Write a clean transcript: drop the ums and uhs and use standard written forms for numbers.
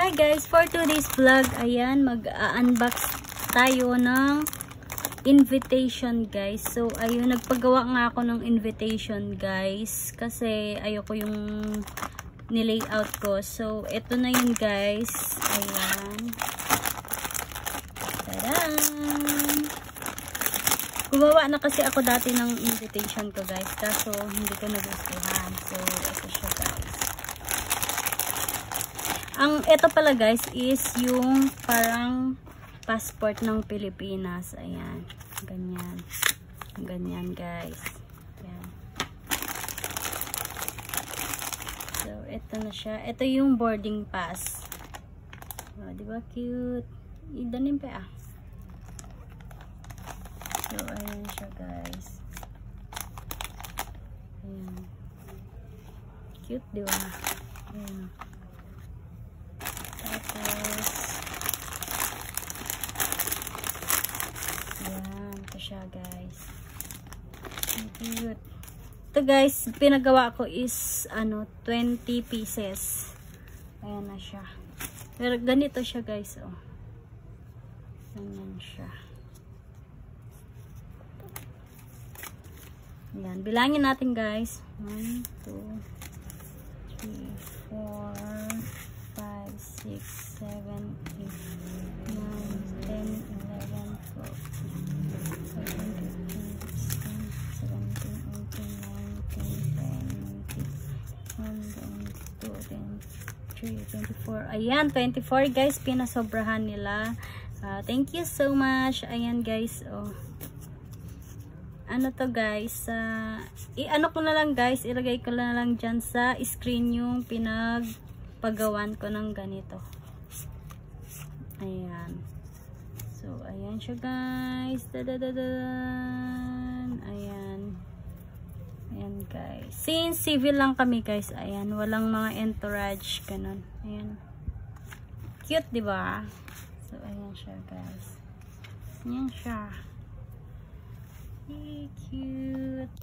Hi guys, for today's vlog, ayan, mag-unbox tayo ng invitation guys. So, ayun, nagpagawa nga ako ng invitation guys. Kasi, ayoko yung nilayout ko. So, ito na yun guys. Ayan. Tadaan! Gumawa na kasi ako dati ng invitation ko guys. Kaso, hindi ko nagustuhan. So, ito siya guys. Ito pala guys is yung parang passport ng Pilipinas. Ayan. Ganyan. Ganyan guys. Ayan. So, ito na siya. Ito yung boarding pass. Oh, diba cute? Idanin pa ah. So, ayan siya guys. Ayan. Cute diba? Ayan. Tapos, ayan, ito siya guys. Cute. Ito guys, pinagawa ko is, 20 pieces. Ayan na siya. Pero ganito siya guys, oh. Ayan siya. Ayan, bilangin natin guys. 1, 2, 3, 4, 5, 6, 7, 8, 9, 10, 11, 12, 13, 14, 15, 16, 17, 18, 19, 20, 21, 22, 23, 24. Ayan, 24 guys, pinasobrahan nila. Thank you so much. Ayan guys, oh. Ano to guys, i-ano ko na lang guys, ilagay ko na lang dyan sa screen yung pinagpagawan ko ng ganito. Ayan. So, ayan siya guys. Dadadadadan. Ayan. Ayan guys. Since civil lang kami guys, ayan. Walang mga entourage, ganun. Ayan. Cute, diba? So, ayan siya guys. Ayan siya. Cute.